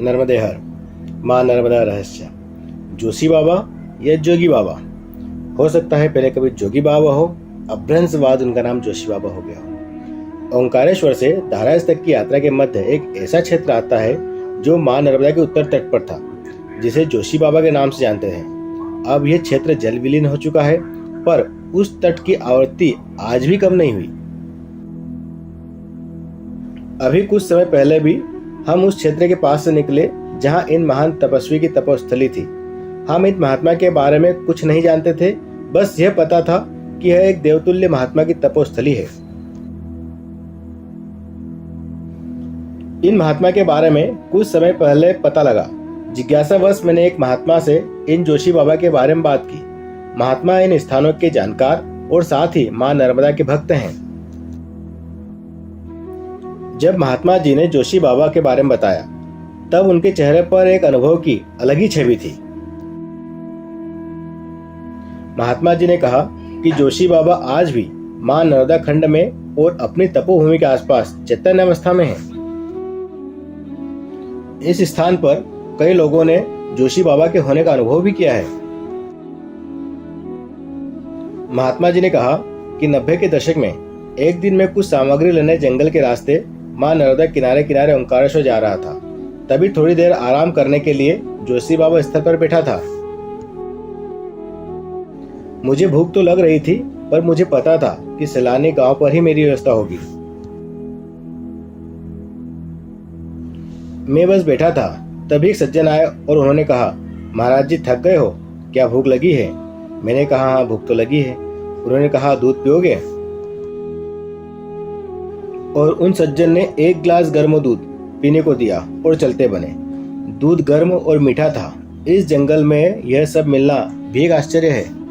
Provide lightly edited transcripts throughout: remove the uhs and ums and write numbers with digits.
नर्मदेहर, माँ नर्मदा रहस्य, जोशी बाबा या जोगी बाबा। हो सकता है पहले कभी जोगी बाबा हो, अभ्रंशवाद उनका नाम जोशी बाबा हो गया हो। ओंकारेश्वर से धारास तक की यात्रा के मध्य एक ऐसा क्षेत्र आता है जो माँ नर्मदा के उत्तर तट पर था, जिसे जोशी बाबा के नाम से जानते हैं। अब यह क्षेत्र जल विलीन हो चुका है, पर उस तट की आवृत्ति आज भी कम नहीं हुई। अभी कुछ समय पहले भी हम उस क्षेत्र के पास से निकले जहां इन महान तपस्वी की तपोस्थली थी। हम इन महात्मा के बारे में कुछ नहीं जानते थे, बस यह पता था कि यह एक देवतुल्य महात्मा की तपोस्थली है। इन महात्मा के बारे में कुछ समय पहले पता लगा। जिज्ञासावश मैंने एक महात्मा से इन जोशी बाबा के बारे में बात की। महात्मा इन स्थानों के जानकार और साथ ही मां नर्मदा के भक्त हैं। जब महात्मा जी ने जोशी बाबा के बारे में बताया, तब उनके चेहरे पर एक अनुभव की अलग ही छवि थी। महात्मा जी ने कहा कि जोशी बाबा आज भी मां नर्मदा खंड में और अपनी तपोभूमि के आसपास चैतन्य अवस्था में हैं। इस स्थान पर कई लोगों ने जोशी बाबा के होने का अनुभव भी किया है। महात्मा जी ने कहा कि 90 के दशक में एक दिन मैं कुछ सामग्री लेने जंगल के रास्ते मां नर्मदा किनारे किनारे ओंकारेश्वर जा रहा था। तभी थोड़ी देर आराम करने के लिए जोशी बाबा स्थल पर बैठा था। मुझे भूख तो लग रही थी, पर मुझे पता था कि सैलानी गांव पर ही मेरी व्यवस्था होगी। मैं बस बैठा था, तभी एक सज्जन आए और उन्होंने कहा, महाराज जी थक गए हो, क्या भूख लगी है? मैंने कहा, हाँ भूख तो लगी है। उन्होंने कहा, दूध पियोगे? और उन सज्जन ने एक गिलास गर्म दूध पीने को दिया और चलते बने। दूध गर्म और मीठा था। इस जंगल में यह सब मिलना भी एक आश्चर्य है।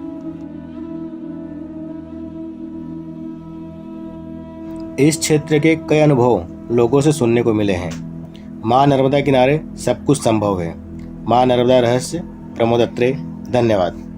इस क्षेत्र के कई अनुभव लोगों से सुनने को मिले हैं। मां नर्मदा किनारे सब कुछ संभव है। मां नर्मदा रहस्य, प्रमोद अत्रे। धन्यवाद।